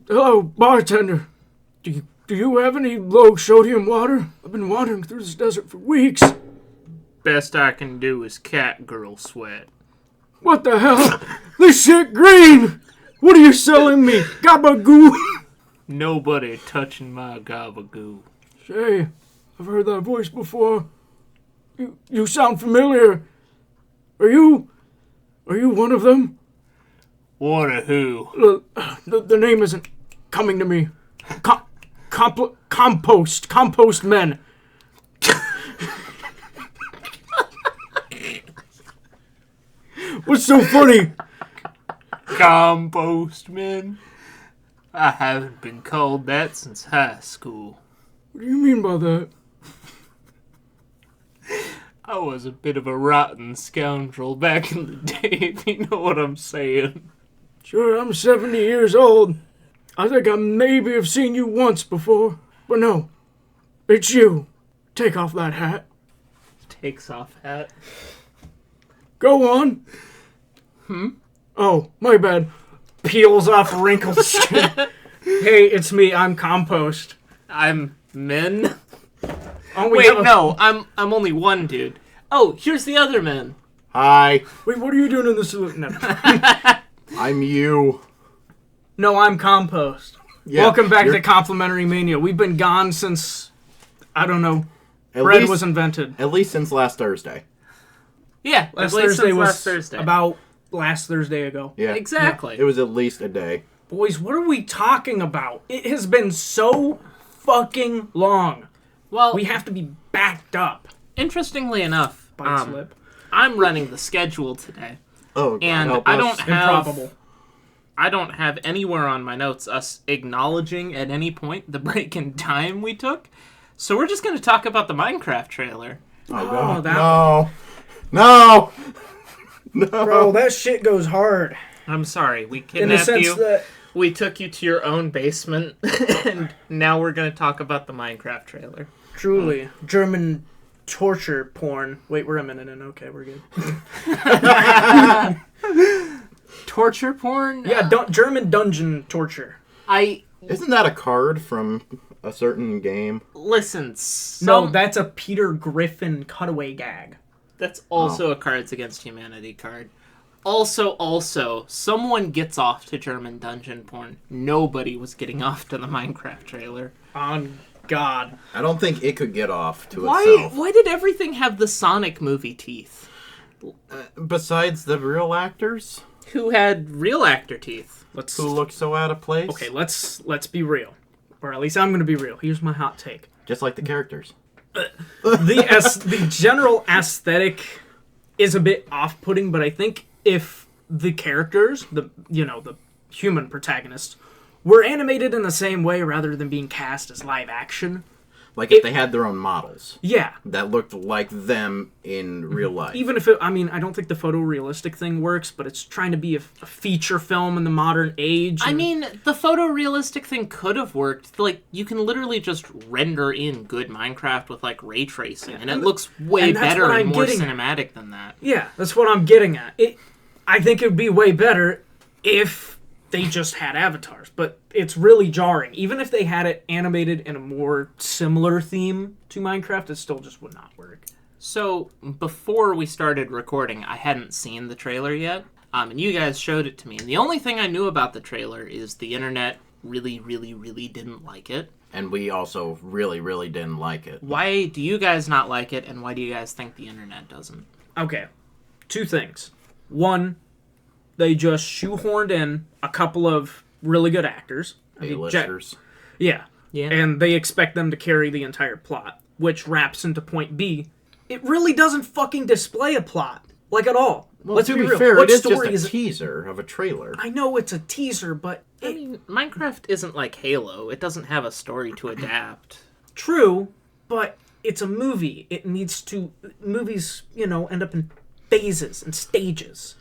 Hello, bartender. Do you have any low sodium water? I've been wandering through this desert for weeks. Best I can do is cat girl sweat. What the hell? This shit green! What are you selling me? Gabagoo! Nobody touching my gabagoo. Shay, I've heard that voice before. You sound familiar. Are you one of them? One of who? The name isn't coming to me. Compost men. What's so funny? Compost men? I haven't been called that since high school. What do you mean by that? I was a bit of a rotten scoundrel back in the day, if you know what I'm saying. Sure, I'm 70 years old. I think I maybe have seen you once before. But no, it's you. Take off that hat. Takes off hat. Go on. Oh, my bad. Peels off wrinkled skin. Hey, it's me. I'm Compost. I'm men? Oh, no, I'm only one dude. Oh, here's the other men. Hi, Wait, what are you doing in the saloon? No. I'm you. No, I'm Compost. Yeah, Welcome back you're- to Complimentary Mania. We've been gone since, I don't know, At bread least- was invented. At least since last Thursday. Yeah, Last at least Thursday since was last Thursday. about last Thursday ago. Yeah. Exactly. It was at least a day. Boys, what are we talking about? It has been so fucking long. Well, We have to be backed up. interestingly enough, Bite slip. I'm running the schedule today, Oh, God, and help I us. don't have Improbable. I don't have anywhere on my notes us acknowledging at any point the break in time we took. So we're just going to talk about the Minecraft trailer. Oh, God. that- No. No. Bro, that shit goes hard. I'm sorry, we In the kidnapped sense you. that... We took you to your own basement, and now we're going to talk about the Minecraft trailer. Truly. German torture porn. Wait, we're a minute in. Okay, we're good. Torture porn? Yeah, German dungeon torture. Isn't that a card from a certain game? Listen, No, that's a Peter Griffin cutaway gag. that's also a Cards Against Humanity card. Also, someone gets off to German dungeon porn. Nobody was getting off to the Minecraft trailer. On God. I don't think it could get off to itself. Why did everything have the Sonic movie teeth? Besides the real actors Who had real actor teeth? who look so out of place. Okay, let's be real. Or at least I'm going to be real. Here's my hot take. Just like the characters. The general aesthetic is a bit off-putting, but I think if the characters, the human protagonists, were animated in the same way rather than being cast as live action, Like if they had their own models yeah. that looked like them in real life. Even if I don't think the photorealistic thing works, but it's trying to be a feature film in the modern age. I mean, the photorealistic thing could have worked. Like, you can literally just render in good Minecraft with, like, ray tracing, and it looks way and that's better what and I'm more getting at. cinematic than that. Yeah, that's what I'm getting at. I think it would be way better if they just had avatars, but it's really jarring. Even if they had it animated in a more similar theme to Minecraft, it still just would not work. So, before we started recording, I hadn't seen the trailer yet, and you guys showed it to me. And the only thing I knew about the trailer is the internet really, really, really didn't like it. And we also really, really didn't like it. Why do you guys not like it, and why do you guys think the internet doesn't? Okay, two things. One, they just shoehorned in a couple of really good actors. A-listers. Yeah. Yeah. And they expect them to carry the entire plot, which wraps into point B. It really doesn't fucking display a plot, like at all. Well, Let's to be be real. fair, What it is story just a it? teaser of a trailer. I know it's a teaser, but I mean, Minecraft isn't like Halo. It doesn't have a story to adapt. true, but it's a movie. It needs to... Movies, end up in phases and stages.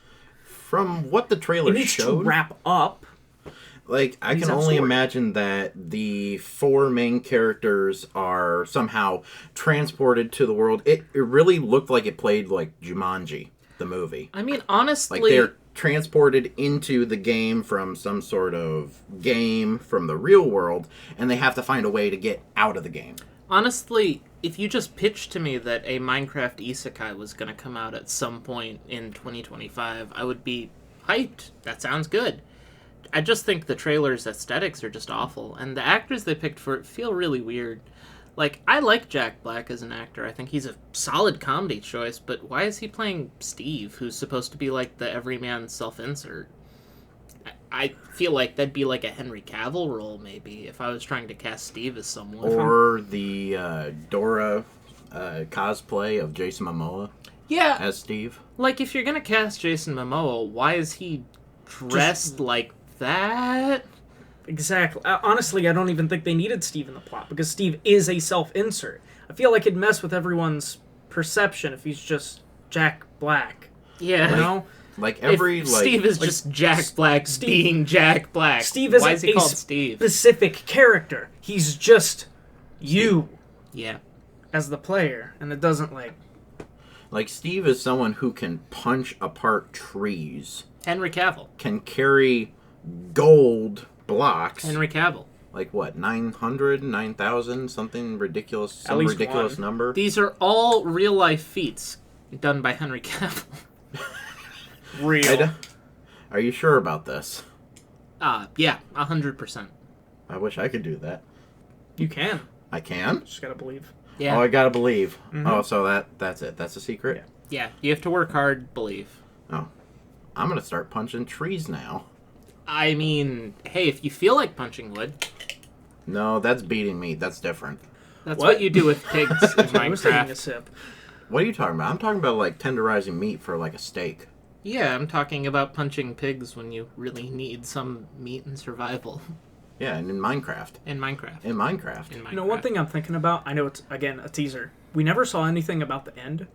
From what the trailer It needs showed, to wrap up. like I Needs can that only story. imagine that the four main characters are somehow transported to the world. It really looked like it played like Jumanji, the movie. I mean, honestly, Like they're transported into the game from some sort of game from the real world, and they have to find a way to get out of the game. Honestly, if you just pitched to me that a Minecraft isekai was going to come out at some point in 2025, I would be hyped. That sounds good. I just think the trailer's aesthetics are just awful, and the actors they picked for it feel really weird. Like, I like Jack Black as an actor. I think he's a solid comedy choice, but why is he playing Steve, who's supposed to be like the everyman self-insert? I feel like that'd be like a Henry Cavill role, maybe, if I was trying to cast Steve as someone. Or the Dora cosplay of Jason Momoa as Steve. Like, if you're gonna cast Jason Momoa, why is he dressed like that? Exactly. Honestly, I don't even think they needed Steve in the plot, because Steve is a self-insert. I feel like it'd mess with everyone's perception if he's just Jack Black. Yeah. You know? Like every Steve is just Jack Black being Jack Black. Steve is Why is he called Steve? Specific character. He's just you. Yeah. As the player, and it doesn't like Steve is someone who can punch apart trees. Henry Cavill. Can carry gold blocks. Henry Cavill. Like what, 900, 9,000, something ridiculous, some least ridiculous one. number? These are all real life feats done by Henry Cavill. real. Are you sure about this? Yeah, 100%. I wish I could do that. You can. I can? Just gotta believe. Yeah. Oh, I gotta believe. Mm-hmm. Oh, so that's it. That's a secret? Yeah, you have to work hard, believe. Oh. I'm gonna start punching trees now. I mean, hey, if you feel like punching wood, No, that's beating meat. That's different. that's what you do with pigs in I was taking a Minecraft. sip. What are you talking about? I'm talking about like tenderizing meat for like a steak. Yeah, I'm talking about punching pigs when you really need some meat and survival Yeah, and in Minecraft. in Minecraft. In Minecraft. In Minecraft. You know, one thing I'm thinking about, I know it's, again, a teaser. We never saw anything about the end.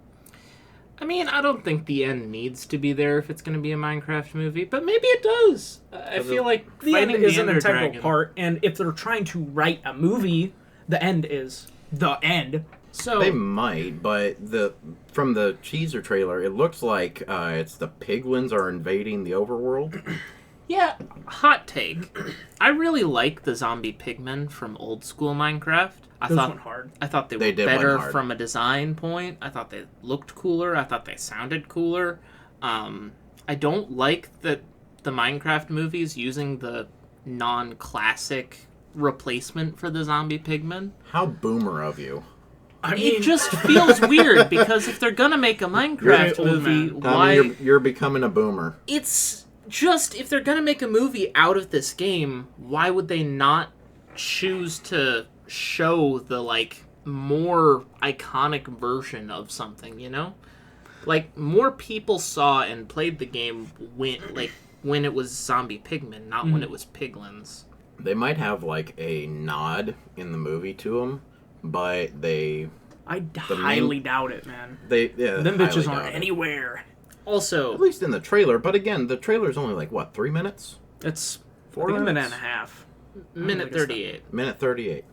I mean, I don't think the end needs to be there if it's going to be a Minecraft movie, but maybe it does. I feel like The end fighting is the an Ender integral Dragon. part, and if they're trying to write a movie, the end is the end. So They might, but from the teaser trailer, it looks like it's the piglins are invading the overworld. yeah, hot take. I really like the zombie pigmen from old school Minecraft. Those went hard. I thought they They were did went better hard. from a design point. I thought they looked cooler. I thought they sounded cooler. I don't like that the Minecraft movies using the non-classic replacement for the zombie pigmen. How boomer of you. I mean, It just feels weird because if they're gonna make a Minecraft You're an old movie, man. why? Tommy, you're becoming a boomer. It's just if they're gonna make a movie out of this game, why would they not choose to show the like more iconic version of something? You know, like more people saw and played the game when it was zombie pigmen, not when it was piglins. They might have like a nod in the movie to them, but I highly doubt it, man. Them bitches aren't anywhere. Also, At least in the trailer, but again, the trailer's only like, what, 3 minutes? It's 4 a minute minutes? and a half. minute I guess 38. Minute 38.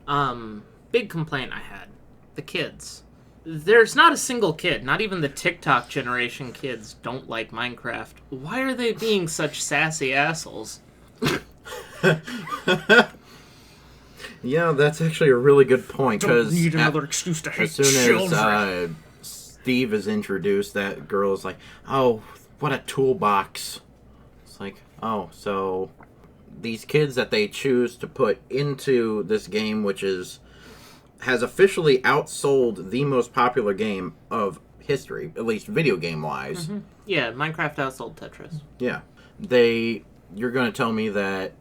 Big complaint I had. The kids. There's not a single kid, not even the TikTok generation kids don't like Minecraft. Why are they being such sassy assholes? Yeah, that's actually a really good point, Don't because need another excuse to hate as soon children. as Steve is introduced, that girl is like, oh, what a toolbox. It's like, oh, so these kids that they choose to put into this game, which has officially outsold the most popular game of history, at least video game wise. Mm-hmm. Yeah, Minecraft outsold Tetris. Yeah. You're going to tell me that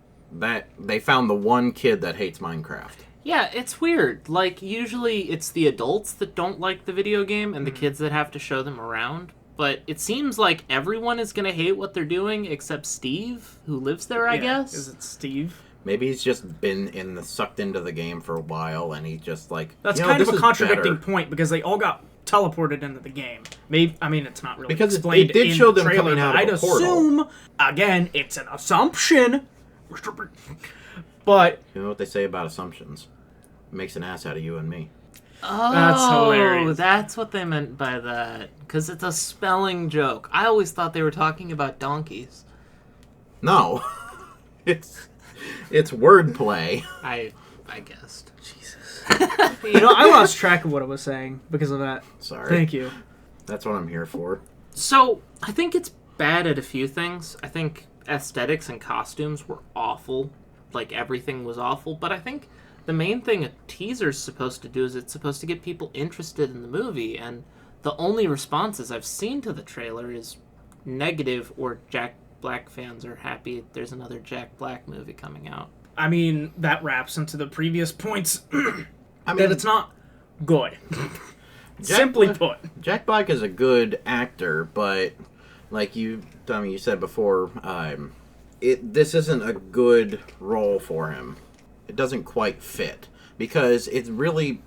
they found the one kid that hates Minecraft. Yeah, it's weird. Like, usually it's the adults that don't like the video game and the kids that have to show them around. But it seems like everyone is going to hate what they're doing except Steve, who lives there, I guess. Is it Steve? Maybe he's just been sucked into the game for a while, and he just like... That's you know, kind of this a is contradicting better. point, because they all got teleported into the game. Maybe, I mean, it's not really Because explained it did in show the them trailer, coming out but of I'd a portal. assume, again, it's an assumption. But You know what they say about assumptions? It makes an ass out of you and me. Oh, That's hilarious. That's what they meant by that. Because it's a spelling joke. I always thought they were talking about donkeys. No. it's wordplay. I guessed. Jesus. I lost track of what I was saying because of that. Sorry. Thank you. That's what I'm here for. So, I think it's bad at a few things. I think aesthetics and costumes were awful. Like, everything was awful. But I think the main thing a teaser's supposed to do is it's supposed to get people interested in the movie. And the only responses I've seen to the trailer is negative, or Jack Black fans are happy there's another Jack Black movie coming out. I mean, that wraps into the previous points I mean, that it's not good. Simply put. Jack Black is a good actor, but like you said before, this isn't a good role for him. It doesn't quite fit because it's really.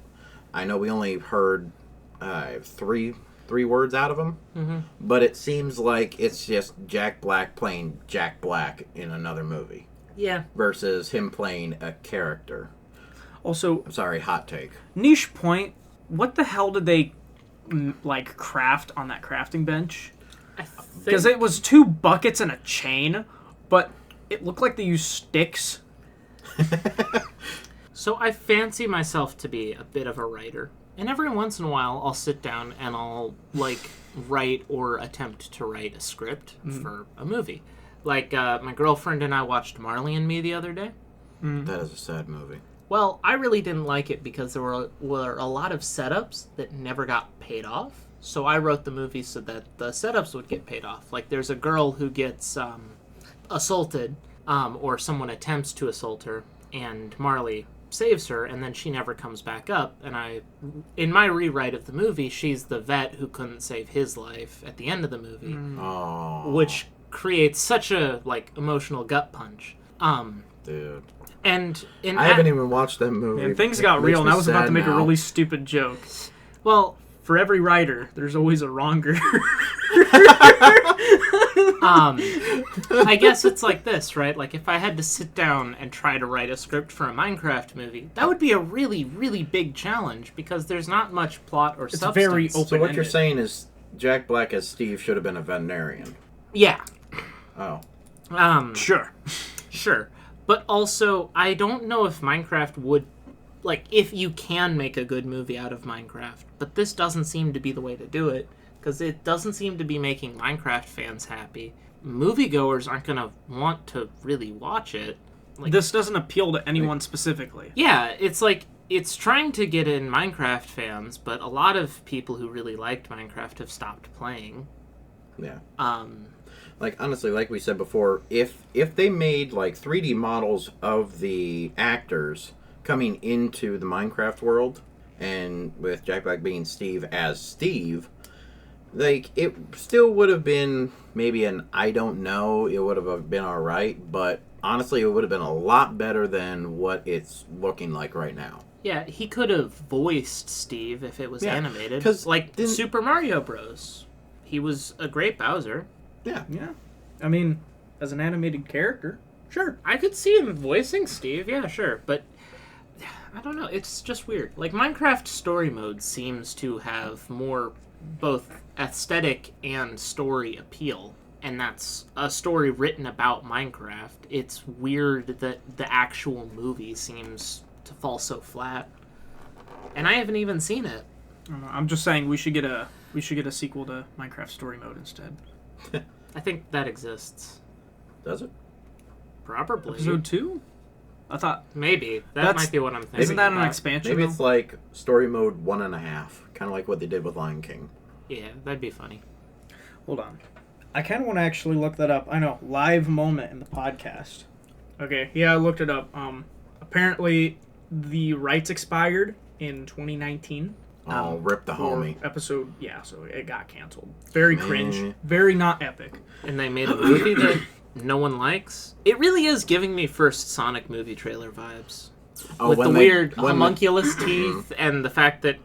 I know we only heard three words out of him, but it seems like it's just Jack Black playing Jack Black in another movie. Yeah. Versus him playing a character. Also, I'm sorry, hot take. niche point. What the hell did they craft on that crafting bench? Because it was 2 buckets and a chain, but it looked like they used sticks. So I fancy myself to be a bit of a writer. And every once in a while, I'll sit down and I'll, write or attempt to write a script for a movie. Like, my girlfriend and I watched Marley and Me the other day. That is a sad movie. Well, I really didn't like it because there were a lot of setups that never got paid off. So I wrote the movie so that the setups would get paid off. Like, there's a girl who gets assaulted, or someone attempts to assault her, and Marley saves her, and then she never comes back up. And in my rewrite of the movie, she's the vet who couldn't save his life at the end of the movie, which creates such a emotional gut punch. Dude. And I haven't even watched that movie. And things got real, and I was about to make a really stupid joke. Well, for every writer, there's always a wronger. I guess it's like this, right? Like, if I had to sit down and try to write a script for a Minecraft movie, that would be a really, really big challenge because there's not much plot or substance. Very open-ended. So what you're saying is Jack Black as Steve should have been a veterinarian. Yeah. Oh. Sure. But also, I don't know if Minecraft would, if you can make a good movie out of Minecraft, but this doesn't seem to be the way to do it, because it doesn't seem to be making Minecraft fans happy. Moviegoers aren't going to want to really watch it. This doesn't appeal to anyone specifically. Yeah, it's trying to get in Minecraft fans, but a lot of people who really liked Minecraft have stopped playing. Yeah. Honestly, like we said before, if they made 3D models of the actors coming into the Minecraft world, and with Jack Black being Steve as Steve, it still would have been maybe an I don't know. It would have been all right, but honestly, it would have been a lot better than what it's looking like right now. Yeah, he could have voiced Steve if it was animated. 'Cause Super Mario Bros. He was a great Bowser. Yeah. I mean, as an animated character, sure. I could see him voicing Steve, yeah, sure. But, I don't know, it's just weird. Minecraft story mode seems to have more both aesthetic and story appeal. And that's a story written about Minecraft. It's weird that the actual movie seems to fall so flat. And I haven't even seen it. I'm just saying we should get a sequel to Minecraft Story Mode instead. I think that exists. Does it? Probably. Episode 2? I thought... Maybe. That might be what I'm thinking. Isn't that an about. expansion? Maybe it's like Story Mode 1.5, kind of like what they did with Lion King. Yeah, that'd be funny. Hold on. I kind of want to actually look that up. I know. Live moment in the podcast. Okay, yeah, I looked it up. Apparently, the rights expired in 2019. Rip the homie. Episode, so it got canceled. Very cringe. Very not epic. And they made a movie that no one likes. It really is giving me first Sonic movie trailer vibes. With the weird homunculus teeth and the fact that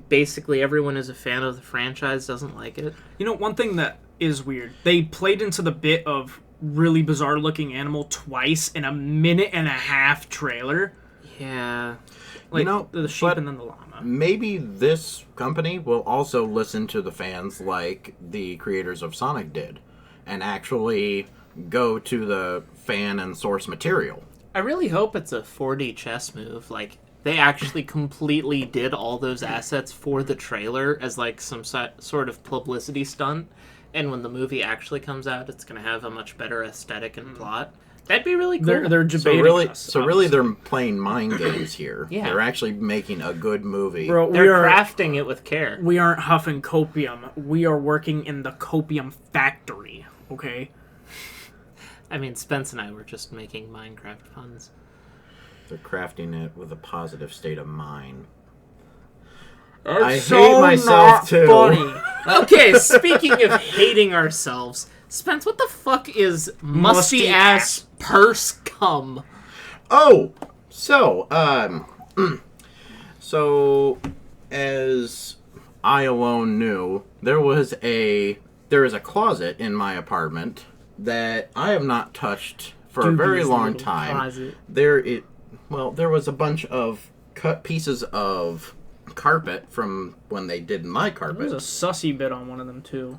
basically everyone who's a fan of the franchise doesn't like it. You know, one thing that is weird, they played into the bit of really bizarre looking animal twice in a 1.5-minute trailer. Yeah. Like, the sheep and then the llama. Maybe this company will also listen to the fans like the creators of Sonic did and actually go to the fan and source material. I really hope it's a 4D chess move. Like, they actually completely did all those assets for the trailer as, like, some sort of publicity stunt. And when the movie actually comes out, it's going to have a much better aesthetic and plot. That'd be really cool. They're debating so really they're playing mind games here. Yeah. They're actually making a good movie. Bro, They're crafting it with care. We aren't huffing copium. We are working in the copium factory, okay? I mean, Spence and I were just making Minecraft puns. They're crafting it with a positive state of mind. I hate myself, too. Funny. Okay, speaking of hating ourselves, Spence, what the fuck is musty-ass purse cum? Oh! So, so, as I alone knew, there is a closet in my apartment that I have not touched for a very long time. Closet. There was a bunch of cut pieces of carpet from when they did my carpet. There's a sussy bit on one of them, too.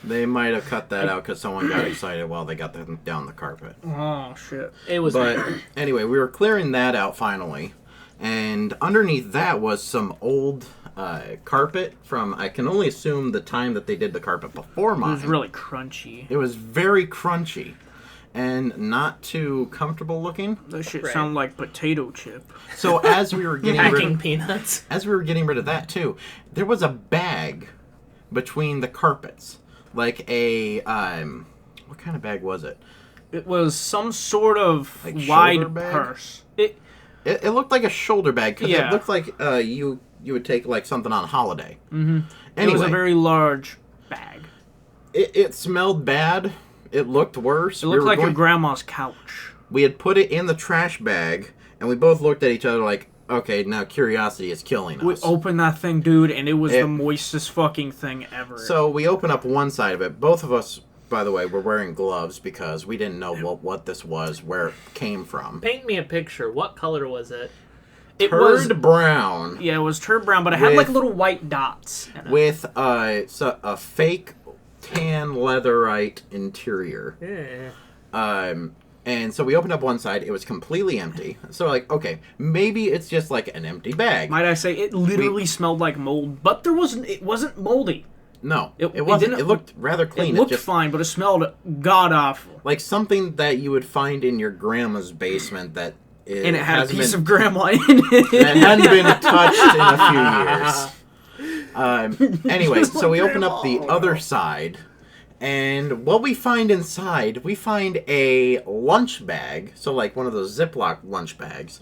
They might have cut that out because someone got excited while they got them down the carpet. Oh, shit. It was... But anyway, we were clearing that out finally. And underneath that was some old carpet from, I can only assume, the time that they did the carpet before mine. It was really crunchy. It was very crunchy. And not too comfortable looking. That shit sounded like potato chip. So as we were getting hacking peanuts. As we were getting rid of that too, there was a bag between the carpets. Like a what kind of bag was it? It was some sort of Like wide shoulder bag? purse. It looked like a shoulder bag because Yeah. it looked like you would take like something on holiday. Mm-hmm. Anyway, It was a very large bag. it smelled bad. It looked worse. It looked like your grandma's couch. We had put it in the trash bag, and we both looked at each other like, okay, now curiosity is killing us. We opened that thing, dude, and it was the moistest fucking thing ever. So we open up one side of it. Both of us, by the way, were wearing gloves because we didn't know what this was, where it came from. Paint me a picture. What color was it? it Turd brown. Yeah, it was turd brown, but it had like little white dots in it. With a fake tan leatherite interior. Yeah. And so we opened up one side. It was completely empty. So like, okay, maybe it's just like an empty bag. Might I say, it literally smelled like mold, but it wasn't moldy. No, It it wasn't. didn't- It looked rather clean. It looked just, fine, but it smelled god-awful. like something that you would find in your grandma's basement that And it had a hasn't piece been, of grandma in it. that hadn't been touched in a few years. Anyway, so we open up the other side, and what we find inside, we find a lunch bag, so like one of those Ziploc lunch bags,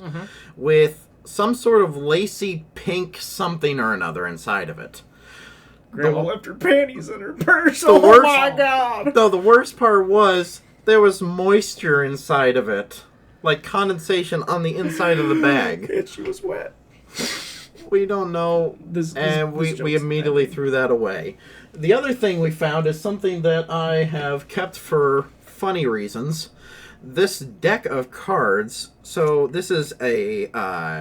with some sort of lacy pink something or another inside of it. Grandma left her panties in her purse. The Oh worst- my god! Though the worst part was, there was moisture inside of it. Like condensation on the inside of the bag. And she was wet. We don't know, and we immediately threw that away. The other thing we found is something that I have kept for funny reasons. This deck of cards, so this is a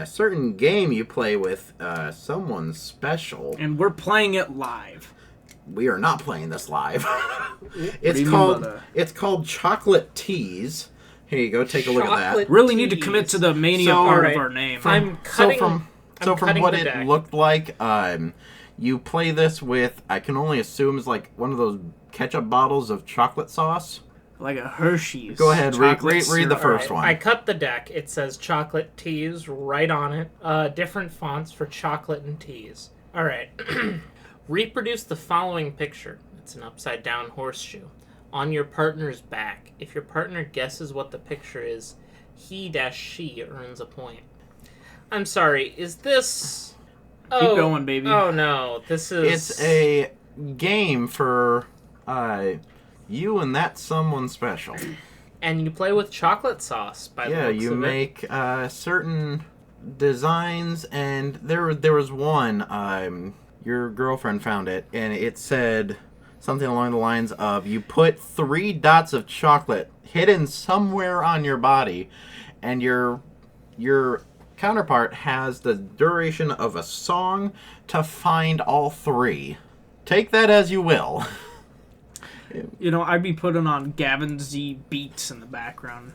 certain game you play with someone special. And we're playing it live. We are not playing this live. do you mean by that? It's called Chocolate Teas. Here you go, take a look at that. Chocolate Really need to commit to the mania So, part alright. of our name. I'm cutting. From cutting what the it deck. looked like, you play this with, I can only assume, is like one of those ketchup bottles of chocolate sauce. Like a Hershey's. Go ahead, read chocolate the syrup. first one. I cut the deck. It says chocolate teas right on it. Different fonts for chocolate and teas. All right. Reproduce the following picture. It's an upside down horseshoe. On your partner's back. If your partner guesses what the picture is, he/she earns a point. I'm sorry, is this... Keep going, baby. Oh no, this is... It's a game for you and that someone special. And you play with chocolate sauce, by the looks You of it. make certain designs, and there was one, your girlfriend found it, and it said something along the lines of, you put 3 dots of chocolate hidden somewhere on your body, and your counterpart has the duration of a song to find all three. Take that as you will. You know, I'd be putting on Gavin Z beats in the background.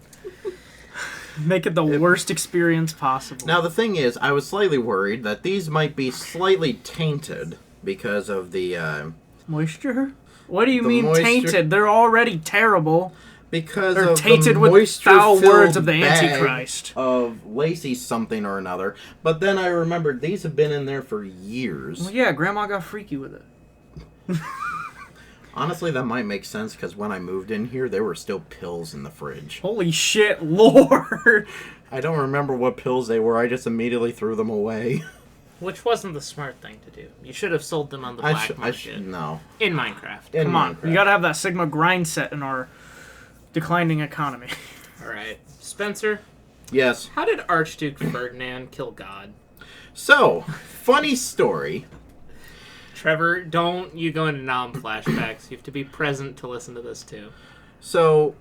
Make it the worst experience possible. Now, the thing is, I was slightly worried that these might be slightly tainted because of the... moisture? What do you mean moisture? tainted? They're already terrible. Because They're of tainted the with foul words of the bag Antichrist. Of Lacey something or another. But then I remembered these have been in there for years. Well, yeah, Grandma got freaky with it. Honestly, that might make sense because when I moved in here, there were still pills in the fridge. Holy shit, Lord! I don't remember what pills they were. I just immediately threw them away. Which wasn't the smart thing to do. You should have sold them on the black market. No. In Minecraft. Come on, you gotta have that Sigma grind set in our declining economy. Alright. Spencer, Yes. how did Archduke Ferdinand kill God? So, funny story. Trevor, don't you go into flashbacks. You have to be present to listen to this too. So,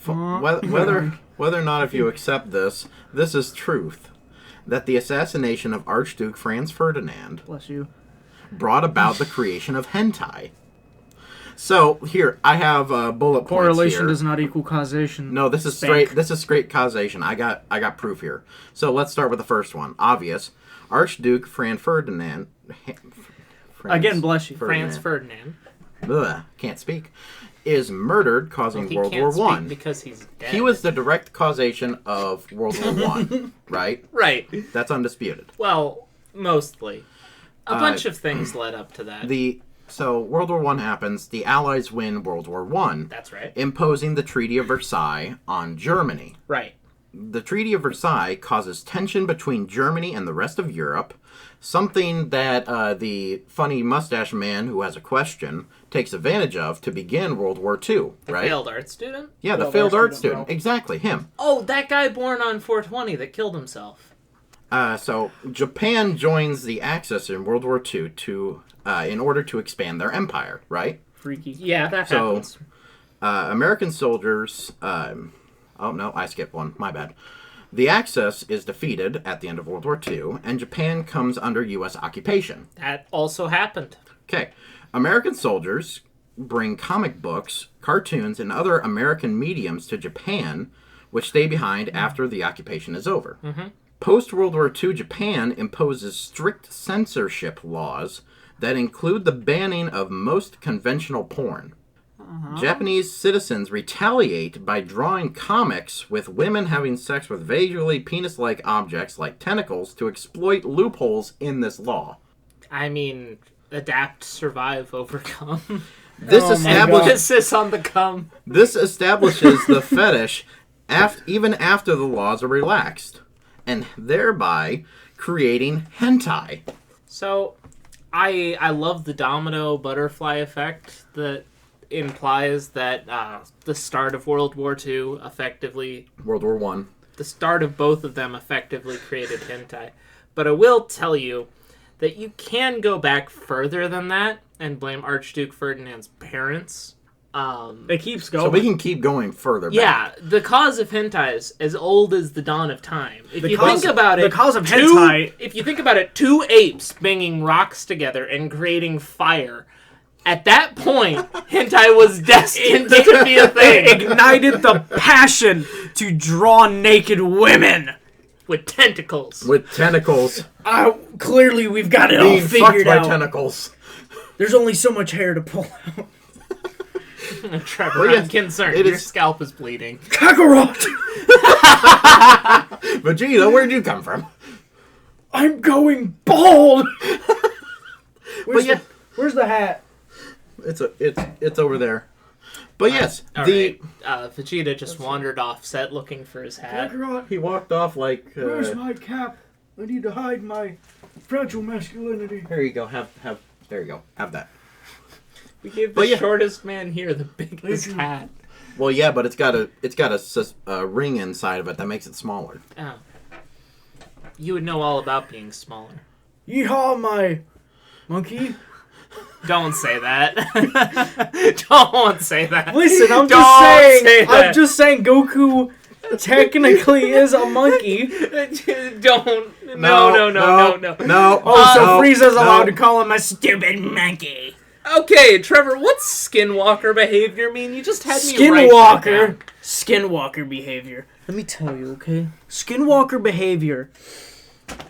whether or not if you accept this is truth. That the assassination of Archduke Franz Ferdinand Bless you. brought about the creation of hentai. So, here, I have bullet points Correlation here. does not equal causation. No, this is straight causation. I got proof here. So, let's start with the first one. Obvious. Archduke Franz Ferdinand... Again, bless you. Franz Ferdinand. Can't speak. Is murdered, causing World War One. Because he's dead. He was the direct causation of World War One, right? Right. That's undisputed. Well, mostly. A bunch of things led up to that. So World War One happens. The Allies win World War One. That's right. Imposing the Treaty of Versailles on Germany. Right. The Treaty of Versailles causes tension between Germany and the rest of Europe. Something that the funny mustache man who has a question takes advantage of to begin World War II, right? The failed art student? Yeah, the failed art student. Exactly, him. Oh, that guy born on 420 that killed himself. So Japan joins the Axis in World War II in order to expand their empire, right? Freaky. Yeah, that happens. American soldiers... oh, no, I skipped one. My bad. The Axis is defeated at the end of World War II, and Japan comes under U.S. occupation. That also happened. Okay. American soldiers bring comic books, cartoons, and other American mediums to Japan, which stay behind after the occupation is over. Mm-hmm. Post-World War II, Japan imposes strict censorship laws that include the banning of most conventional porn. Japanese citizens retaliate by drawing comics with women having sex with vaguely penis-like objects like tentacles to exploit loopholes in this law. I mean, adapt, survive, overcome. This Emphasis on the come. This establishes the fetish even after the laws are relaxed, and thereby creating hentai. So, I love the domino butterfly effect that implies that the start of World War II effectively... World War One. The start of both of them effectively created hentai. But I will tell you that you can go back further than that and blame Archduke Ferdinand's parents. It keeps going. So we can keep going further back. Yeah, the cause of hentai is as old as the dawn of time. If you think about it, the cause of hentai... If you think about it, two apes banging rocks together and creating fire... At that point, hentai was destined to be a thing. It ignited the passion to draw naked women. With tentacles. With tentacles. Clearly, we've got it all Being fucked figured by out. tentacles. There's only so much hair to pull out. Trevor, I'm concerned. Your scalp is bleeding. Kakarot! Vegeta, where'd you come from? I'm going bald! Where's the hat? It's over there. But yes, right. Vegeta just wandered off set looking for his hat. Kakarot, he walked off like... where's my cap? I need to hide my fragile masculinity. Here you go. There you go. Have that. We gave the shortest man here the biggest hat. Well, yeah, but it's got a ring inside of it that makes it smaller. Oh. You would know all about being smaller. Yeehaw, my monkey. Don't say that. Don't say that. Listen, I'm just saying Goku technically is a monkey. Don't. No. Oh, so Frieza's allowed to call him a stupid monkey. Okay, Trevor, what's skinwalker behavior mean? You just had me Skinwalker behavior. Let me tell you, okay? Skinwalker behavior.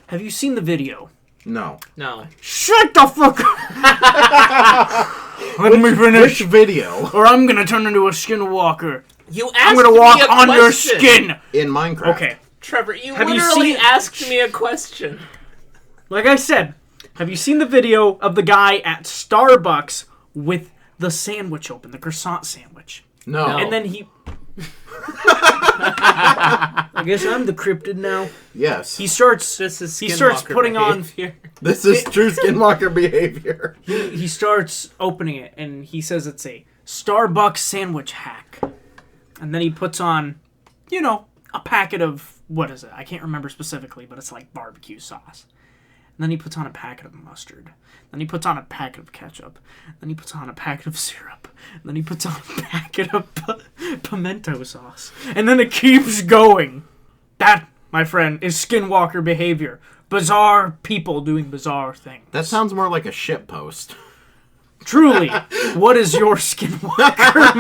Have you seen the video? No. Shut the fuck up! Let me finish. Which video? Or I'm gonna turn into a skinwalker. You asked I'm gonna me walk a on your question. skin. In Minecraft. Okay. Trevor, you Have you literally seen- asked me a question. Like I said, have you seen the video of the guy at Starbucks with the sandwich open, the croissant sandwich? No. No. And then he... I guess I'm the cryptid now. Yes. He starts Skinwalker putting behavior. This is true Skinwalker behavior. he starts opening it, and he says it's a Starbucks sandwich hack. And then he puts on, a packet of, what is it? I can't remember specifically, but it's like barbecue sauce. And then he puts on a packet of mustard. Then he puts on a packet of ketchup. Then he puts on a packet of syrup. And then he puts on a packet of pimento sauce. And then it keeps going. That, my friend, is Skinwalker behavior. Bizarre people doing bizarre things. That sounds more like a shit post. Truly, what is your Skinwalker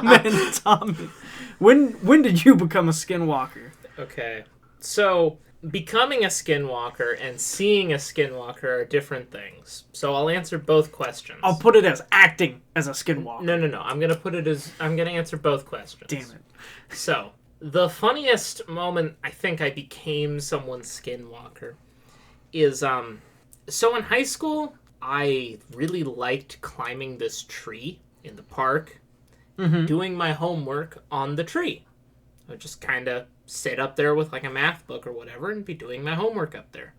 moment, Tommy? When did you become a Skinwalker? Okay, so becoming a skinwalker and seeing a skinwalker are different things. So I'll answer both questions. I'll put it as acting as a Skinwalker. No. I'm gonna answer both questions. Damn it. So the funniest moment I think I became someone's skinwalker is so in high school I really liked climbing this tree in the park, doing my homework on the tree. I would just kind of sit up there with like a math book or whatever and be doing my homework up there.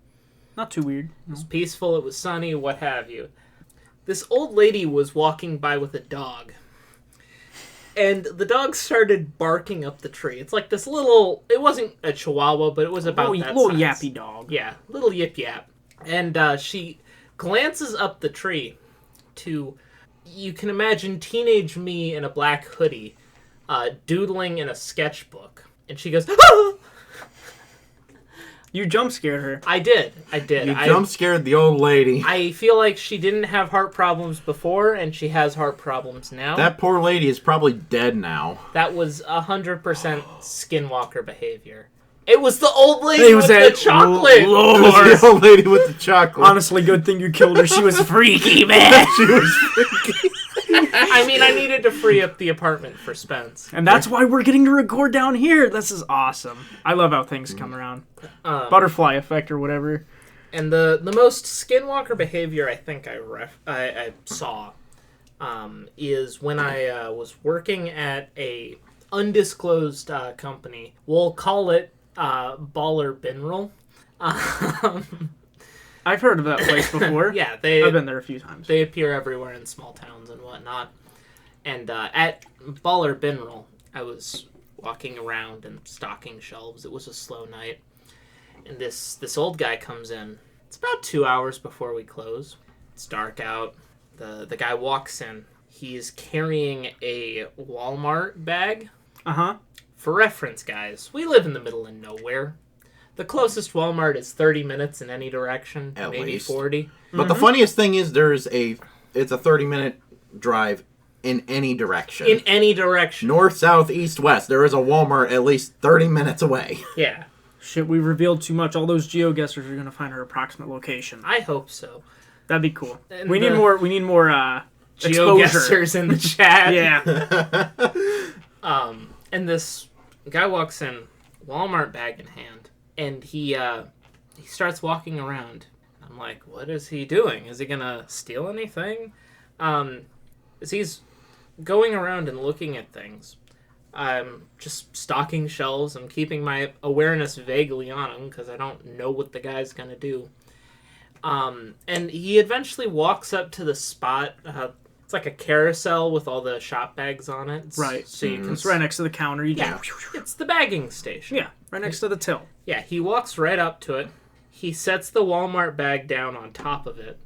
Not too weird. It was peaceful, it was sunny, what have you. This old lady was walking by with a dog. And the dog started barking up the tree. It's like this little... It wasn't a chihuahua, but it was about that little size. yappy dog. Yeah, little yip yap. And she glances up the tree to... You can imagine teenage me in a black hoodie doodling in a sketchbook. And she goes... Ah! You jump scared her. I did. You jump scared the old lady. I feel like she didn't have heart problems before, and she has heart problems now. That poor lady is probably dead now. That was 100% skinwalker behavior. It was the old lady with the chocolate! It was the old lady with the chocolate. Honestly, good thing you killed her. She was freaky, man. She was freaky. I mean, I needed to free up the apartment for Spence. And that's why we're getting to record down here. This is awesome. I love how things come around. Butterfly effect or whatever. And the most skinwalker behavior I think I saw is when I was working at a undisclosed company. We'll call it Baller Binroll. I've heard of that place before. Yeah, I've been there a few times. They appear everywhere in small towns and whatnot. And at Baller Binroll, I was walking around and stocking shelves. It was a slow night. And this old guy comes in. It's about 2 hours before we close. It's dark out. The guy walks in. He's carrying a Walmart bag. Uh-huh. For reference, guys, we live in the middle of nowhere. The closest Walmart is 30 minutes in any direction, At maybe least. 40. But the funniest thing is it's a 30-minute drive in any direction. In any direction. North, south, east, west. There is a Walmart at least 30 minutes away. Yeah. Shit, we revealed too much. All those geoguessers are gonna find her approximate location. I hope so. That'd be cool. And We need more exposure. GeoGuessers in the chat. Yeah. And this guy walks in, Walmart bag in hand, and he starts walking around. I'm like, what is he doing? Is he gonna steal anything? As he's going around and looking at things, I'm just stocking shelves. I'm keeping my awareness vaguely on him because I don't know what the guy's gonna do. And he eventually walks up to the spot. It's like a carousel with all the shop bags on it. Right. So you can... It's right next to the counter. You Yeah, it's the bagging station. Yeah, right next to the till. Yeah, he walks right up to it. He sets the Walmart bag down on top of it.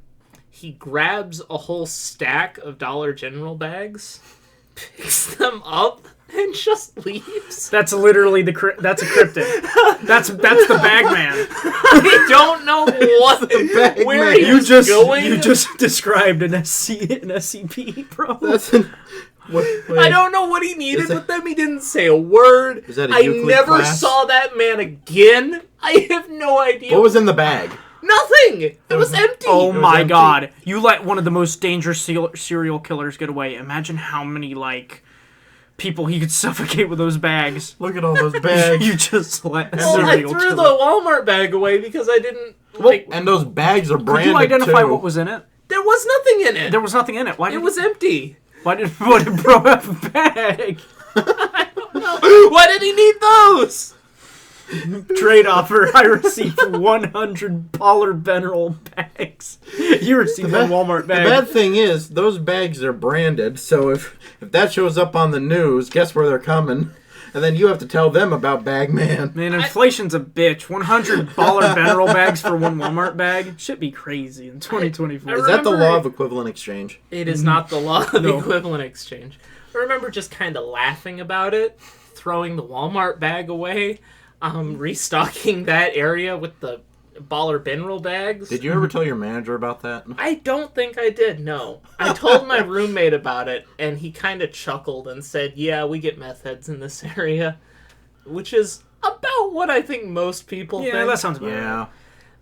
He grabs a whole stack of Dollar General bags, picks them up, and just leaves. That's literally that's a cryptid. That's the bag man. I don't know where man. he was going. You just described an SCP, bro. I don't know what he needed with them. He didn't say a word. Is that a I Euclid never class? saw that man again. I have no idea. What was in the bag? Nothing. It was empty. Oh my empty. god. You let one of the most dangerous serial killers get away. Imagine how many, people he could suffocate with those bags. Look at all those bags. You just let a Well, I serial threw killer. the Walmart bag away because I didn't And those bags are Could branded you identify too. what was in it? There was nothing in it. There was nothing in it. Why did It was empty. Why did bro have a bag? Why did he need those? Trade offer. I received 100 Polar Beneral bags. You received one Walmart The bag. bad thing is, those bags are branded, so if that shows up on the news, guess where they're coming? And then you have to tell them about Bagman. Man, inflation's a bitch. 100 Polar Beneral bags for one Walmart bag? Should be crazy in 2024. I Is that the remember- law of equivalent exchange? It is not the law of No. equivalent exchange. I remember just kind of laughing about it, throwing the Walmart bag away, restocking that area with the baller Benral bags. Did you ever tell your manager about that? I don't think I did, no. I told my roommate about it, and he kind of chuckled and said, yeah, we get meth heads in this area. Which is about what I think most people Yeah, think. that sounds about right. Yeah.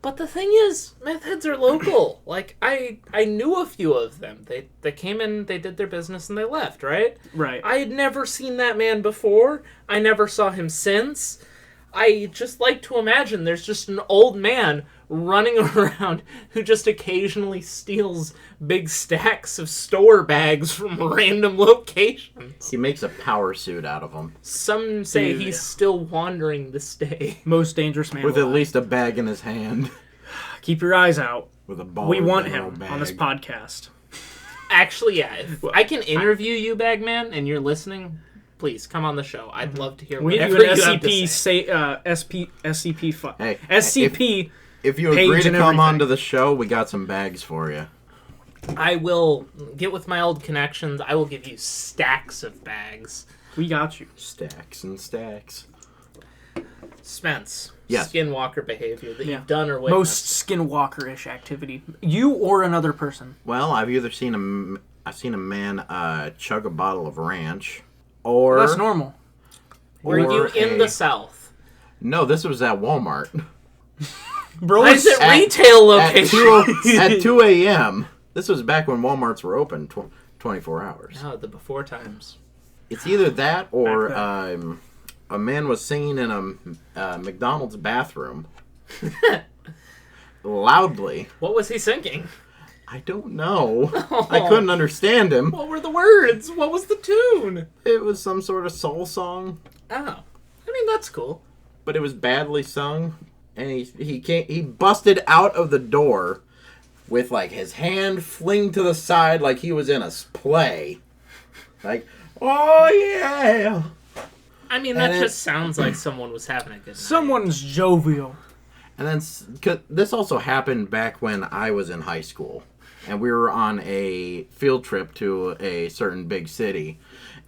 But the thing is, meth heads are local. I knew a few of them. They came in, they did their business, and they left, right? Right. I had never seen that man before. I never saw him since. I just like to imagine there's just an old man running around who just occasionally steals big stacks of store bags from random locations. He makes a power suit out of them. Some say Dude. he's still wandering this day. Most dangerous man With at alive. least a bag in his hand. Keep your eyes out. With a ball. We want him on this podcast. Actually, yeah, if I can interview you, Bagman, and you're listening, please come on the show. I'd love to hear We need whatever an you have to SCP say. SCP Hey, SCP. If you Page agree to and come everything. onto the show, we got some bags for you. I will get with my old connections. I will give you stacks of bags. We got you. Stacks and stacks. Spence, Yes. Skinwalker behavior that Yeah. you've done or witnessed. Most Skinwalker-ish activity. You or another person. Well, I've either seen a man chug a bottle of ranch, or That's normal. Were you or in the South? No, this was at Walmart. Bro, Why is it At- retail At location? at 2 a.m. This was back when Walmarts were open 24 hours. No, the before times. It's either that or Back a man was singing in a McDonald's bathroom loudly. What was he singing? I don't know. I couldn't understand him. What were the words? What was the tune? It was some sort of soul song, Oh, I mean that's cool. but it was badly sung. And he busted out of the door with like his hand fling to the side like he was in a play. Like, oh yeah. I mean that And just sounds like someone was having a good night. someone's jovial. And then 'cause this also happened back when I was in high school, and we were on a field trip to a certain big city,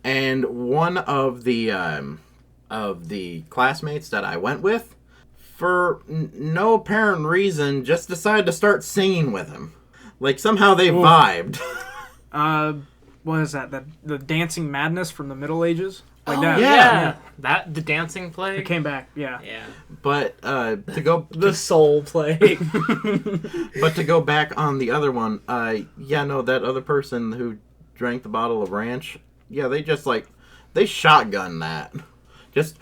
and one of the classmates that I went with, for no apparent reason, just decided to start singing with him. Like somehow they vibed. What is that? The dancing madness from the Middle Ages? Like Oh, that. yeah. That the dancing play. It came back. Yeah. Yeah. But to go The soul play. But to go back on the other one, that other person who drank the bottle of ranch, yeah, they shotgun that. Just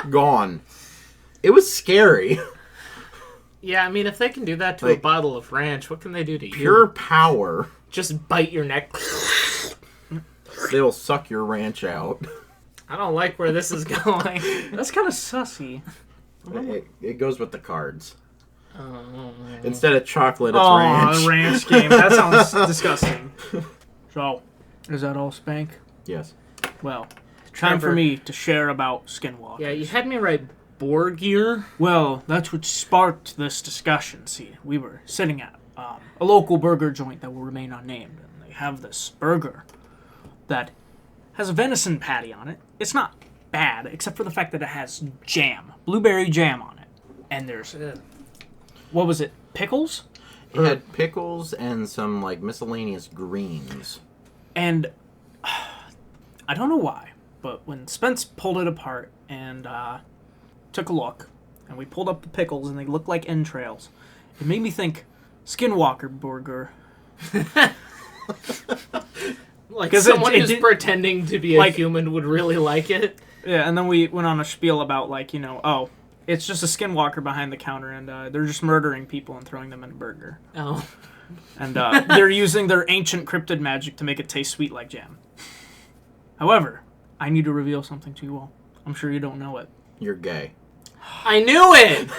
gone. It was scary. Yeah, I mean, if they can do that to a Like, bottle of ranch, what can they do to Pure you? power. Just bite your neck. They'll suck your ranch out. I don't like where this is going. That's kind of sussy. It goes with the cards. Oh. Instead of chocolate, it's Oh, ranch. a ranch game. That sounds disgusting. So, is that all, Spank? Yes. Well, time for Trevor. me to share about Skinwalker. Yeah, you had me right. Borgear. Well, that's what sparked this discussion. See, we were sitting at a local burger joint that will remain unnamed, and they have this burger that has a venison patty on it. It's not bad, except for the fact that it has jam, blueberry jam on it. And there's, what was it, pickles? It had pickles and some, like, miscellaneous greens. And I don't know why, but when Spence pulled it apart and took a look, and we pulled up the pickles and they looked like entrails, it made me think Skinwalker burger. Like someone who's pretending to be a like, human would really like it. Yeah, and then we went on a spiel about, like, oh, it's just a Skinwalker behind the counter, and they're just murdering people and throwing them in a burger. Oh. And they're using their ancient cryptid magic to make it taste sweet like jam. However, I need to reveal something to you all. I'm sure you don't know it. You're gay. I knew it!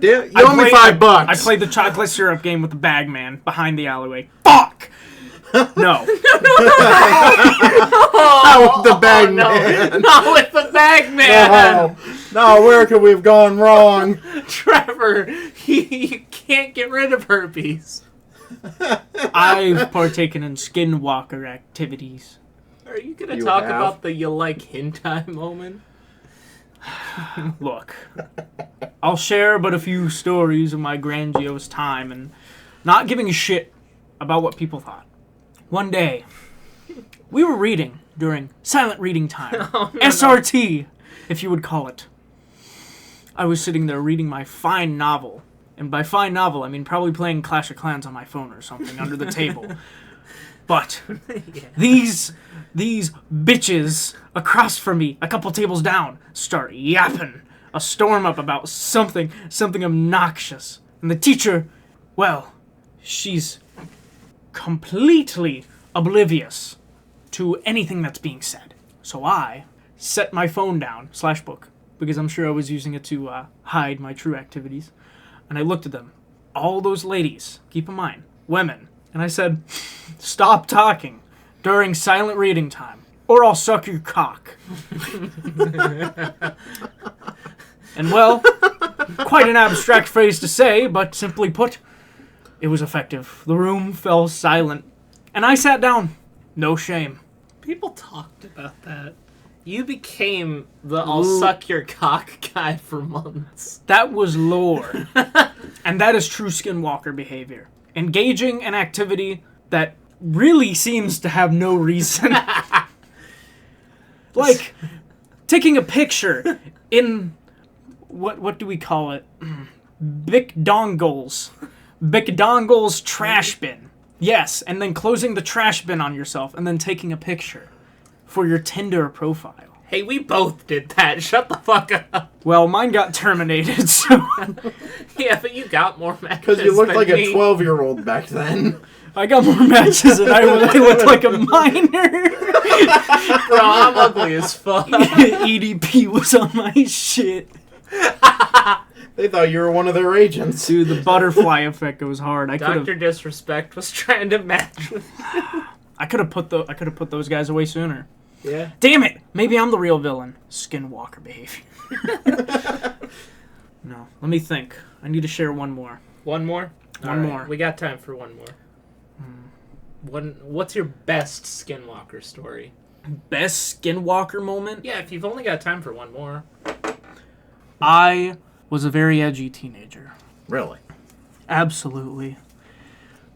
You owe me $5. I played the chocolate syrup game with the bag man behind the alleyway. Fuck! No. Not with the bag man. Not with the bag man! No, where could we have gone wrong? Trevor, you can't get rid of herpes. I've partaken in Skinwalker activities. Are you going to talk about the you like hentai moment? Look, I'll share but a few stories of my grandiose time and not giving a shit about what people thought. One day, we were reading during silent reading time. SRT, if you would call it. I was sitting there reading my fine novel. And by fine novel, I mean probably playing Clash of Clans on my phone or something under the table. But these bitches across from me, a couple tables down, start yapping a storm up about something obnoxious. And the teacher, well, she's completely oblivious to anything that's being said. So I set my phone down, /book, because I'm sure I was using it to hide my true activities. And I looked at them. All those ladies, keep in mind, women. And I said, stop talking during silent reading time, or I'll suck your cock. And well, quite an abstract phrase to say, but simply put, it was effective. The room fell silent, and I sat down. No shame. People talked about that. You became the I'll suck your cock guy for months. That was lore. And that is true Skinwalker behavior. Engaging an activity that really seems to have no reason. Like, taking a picture in, what do we call it? Bic Dongle's trash bin. Yes, and then closing the trash bin on yourself and then taking a picture for your Tinder profile. Hey, we both did that. Shut the fuck up. Well, mine got terminated, so... Yeah, but you got more matches. Because you looked like me. a 12-year-old back then. I got more matches and I looked like a minor. Bro, I'm ugly as fuck. EDP was on my shit. They thought you were one of their agents. Dude, the butterfly effect goes hard. Dr. Disrespect was trying to match with you. I could have put those guys away sooner. Yeah. Damn it! Maybe I'm the real villain. Skinwalker behavior. No, let me think. I need to share one more. One more? One more. We got time for one more. What's your best Skinwalker story? Best Skinwalker moment? Yeah, if you've only got time for one more. I was a very edgy teenager. Really? Absolutely.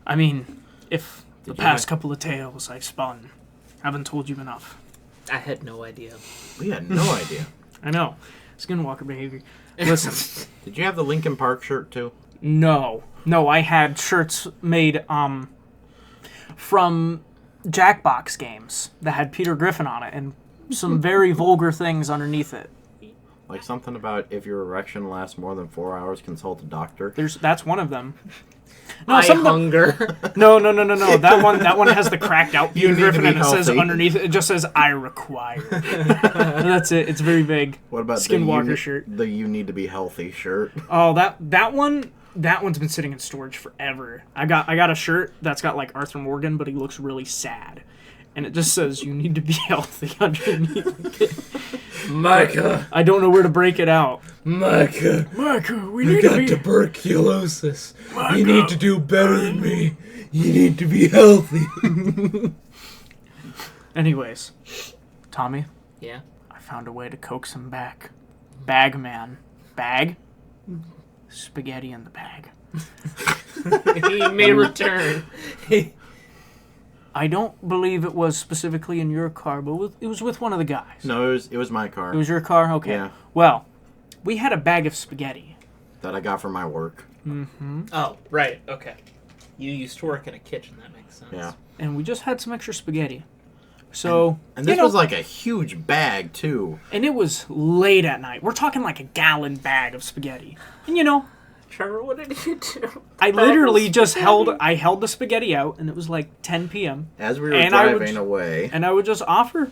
I mean, if the past couple of tales I've spun haven't told you enough. I had no idea. We had no idea. I know. Skinwalker behavior. Listen. Did you have the Linkin Park shirt too? No, I had shirts made from Jackbox games that had Peter Griffin on it and some very vulgar things underneath it. Like something about if your erection lasts more than 4 hours, consult a doctor. That's one of them. No, hunger. No. That one has the cracked out Peter Griffin and it healthy. says underneath it just says I require. That's it. It's very vague. What about Skinwalker shirt? The you need to be healthy shirt. Oh, that one's been sitting in storage forever. I got a shirt that's got like Arthur Morgan, but he looks really sad. And it just says you need to be healthy underneath it. Micah. I don't know where to break it out. Micah, we need to be tuberculosis. Micah. You need to do better than me. You need to be healthy. Anyways, Tommy, Yeah. I found a way to coax him back. Bag man. Bag? Spaghetti in the bag. He may return. I don't believe it was specifically in your car, but it was with one of the guys. No, it was my car It was your car? Okay. Yeah. Well, we had a bag of spaghetti. that I got from my work. Oh, right. Okay. You used to work in a kitchen. That makes sense. Yeah. And we just had some extra spaghetti. So, And this was like a huge bag, too. and it was late at night. We're talking like a gallon bag of spaghetti. And Trevor, what did you do? I literally just held the spaghetti out, and it was like 10 p.m. As we were And I would driving away. And I would just offer,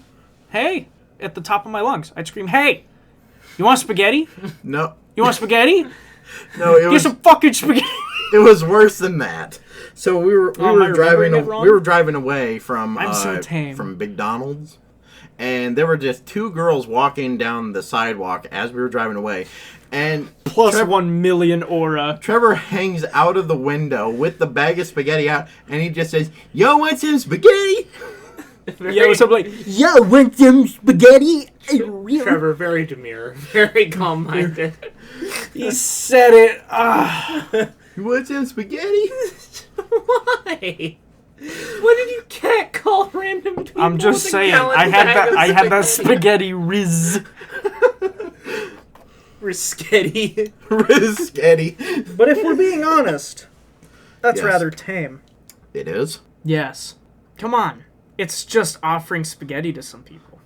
hey, at the top of my lungs. I'd scream, hey, you want spaghetti? No. You want spaghetti? No, it Get was some fucking spaghetti. it was worse than that. So we were remembering it wrong? driving away from I'm so tame. from McDonald's, and there were just two girls walking down the sidewalk as we were driving away, and Plus 1 million aura. Trevor hangs out of the window with the bag of spaghetti out, and he just says, "Yo, want some spaghetti?" Yeah, what's up, like, Yo, want some spaghetti? Really? Trevor, very demure, very calm-minded. he said it. Ah. You want some spaghetti? Why? What did you catcall random people? I'm just with a saying, gallon I had bag that. of I had that spaghetti riz. Risketti. Risketti. But if we're being honest, that's Yes. rather tame. It is. Yes. Come on. It's just offering spaghetti to some people.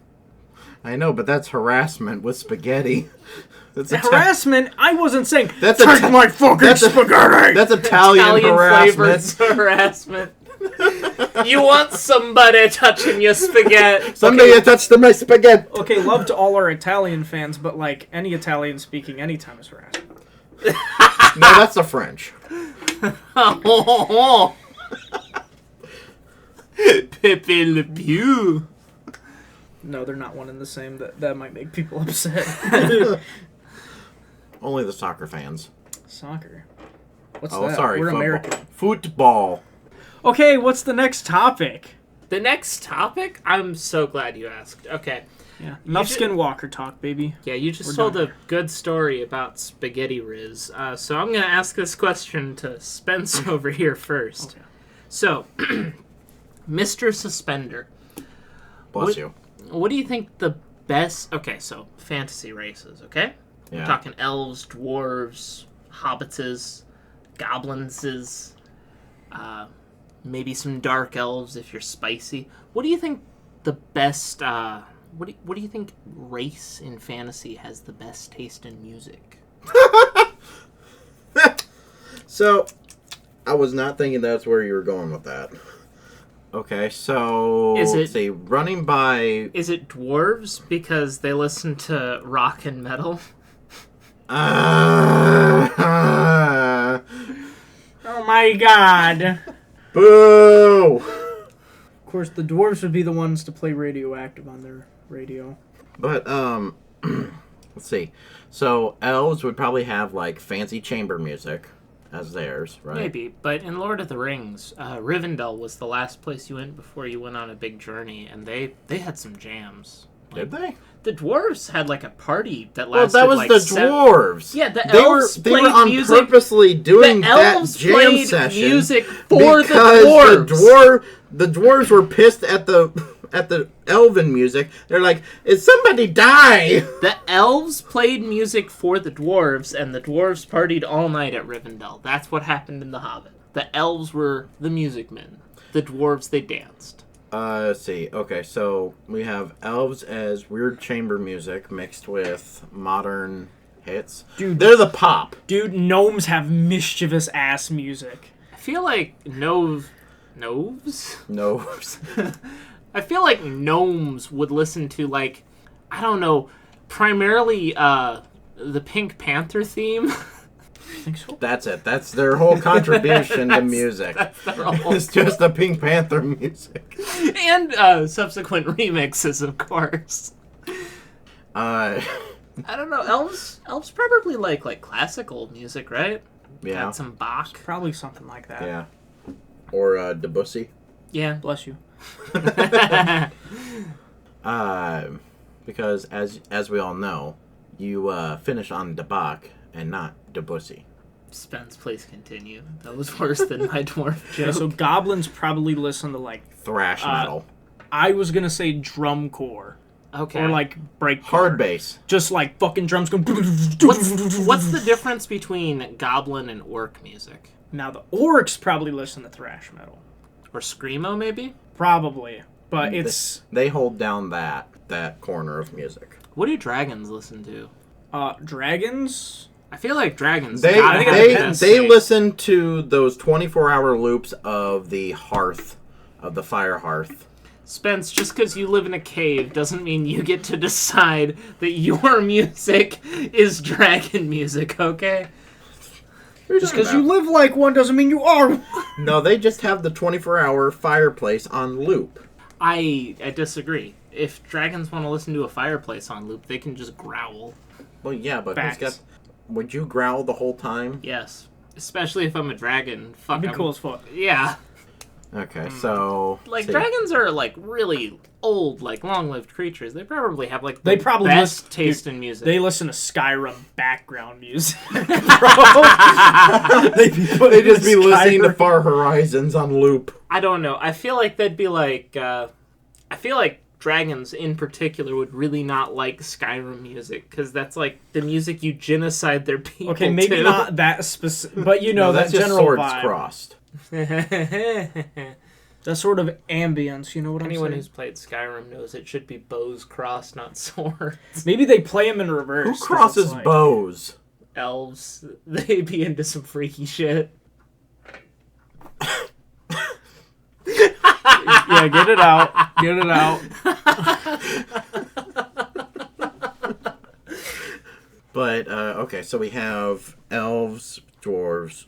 I know, but that's harassment with spaghetti. That's Harassment? I wasn't saying, That's take a- my fucking spaghetti! That's Italian flavored harassment. harassment. You want somebody touching your spaghetti? Somebody touched my spaghetti. Okay, love to all our Italian fans, but like, any Italian speaking anytime is harassment. No, that's the French. Pepe Le Pew. No, they're not one and the same. That might make people upset. Only the soccer fans. Soccer. What's Oh, that? sorry. We're football. American. Football. Okay, what's the next topic? The next topic? I'm so glad you asked. Okay. Yeah, enough should- Skinwalker talk, baby. Yeah, you just We're told done. a good story about spaghetti riz. So I'm going to ask this question to Spence over here first. Okay. So, Mr. Suspender, Bless What- you. what do you think the best... Okay, so fantasy races, okay? Yeah. We're talking elves, dwarves, hobbitses, goblinses, maybe some dark elves if you're spicy. What do you think the best... what do you think race in fantasy has the best taste in music? So, I was not thinking that's where you were going with that. Okay, so Is it- let's see, running by Is it dwarves because they listen to rock and metal? Oh my god. Boo! Of course, the dwarves would be the ones to play Radioactive on their radio. But let's see. So elves would probably have like fancy chamber music as theirs, right? Maybe, but in Lord of the Rings, Rivendell was the last place you went before you went on a big journey, and they had some jams. Did they? The dwarves had like a party that Well, lasted that was like the seven- dwarves. Yeah, the They were elves they were played on music. purposely doing The that elves jam played session music for the because dwarves. the dwarves were pissed at the elven music. They're like, "Is somebody die?" The elves played music for the dwarves, and the dwarves partied all night at Rivendell. That's what happened in The Hobbit. The elves were the music men. The dwarves, they danced. Let's see. Okay, so we have elves as weird chamber music mixed with modern hits. Dude. They're the pop. Dude, gnomes have mischievous ass music. I feel like Noves? No. I feel like gnomes would listen to, like, I don't know, primarily the Pink Panther theme. I think so. That's it. That's their whole contribution to music. That's their whole It's just the Pink Panther music. and subsequent remixes, of course. Uh, I don't know. Elves probably like classical music, right? yeah. Got some Bach. Probably something like that. Yeah. Or Debussy. Yeah. Bless you. Because as we all know, you finish on Debak and not Debussy. Spence, please continue. That was worse than my dwarf joke. Yeah, so goblins probably listen to like Thrash metal. I was gonna say drum core. Okay. Or like break Hard bass. Just like fucking drums going. What's the difference between goblin and orc music? Now the orcs probably listen to thrash metal. Or screamo, maybe? Probably, but it's They hold down that corner of music. What do dragons listen to? dragons. I feel like dragons. They gotta have they, that they same- listen to those 24-hour loops of the hearth, of the fire hearth. Spence, just because you live in a cave doesn't mean you get to decide that your music is dragon music, okay? Just because you live like one doesn't mean you are one. No, they just have the 24-hour fireplace on loop. I disagree. If dragons want to listen to a fireplace on loop, they can just growl. Well, yeah, but Facts. who's got... Would you growl the whole time? Yes. Especially if I'm a dragon. Fuck, That'd be cool as fuck. Yeah. Okay, so... Like, see. dragons are, like, really old, like, long-lived creatures. They probably have, like, the They probably best listen- taste in music. They listen to Skyrim background music. Bro. They just be listening to Far Horizons on loop. I don't know. I feel like they'd be like... I feel like dragons, in particular, would really not like Skyrim music, because that's, like, the music you genocide their people Okay, maybe to. not that specific, but you know, that's that just general swords vibe. crossed. That sort of ambience, you know what Anyone I'm saying? who's played Skyrim knows it should be bows crossed, not swords. Maybe they play them in reverse. Who 'cause crosses it's like- bows? Elves, they be into some freaky shit. Yeah, get it out. Get it out. But, okay, so we have elves, dwarves,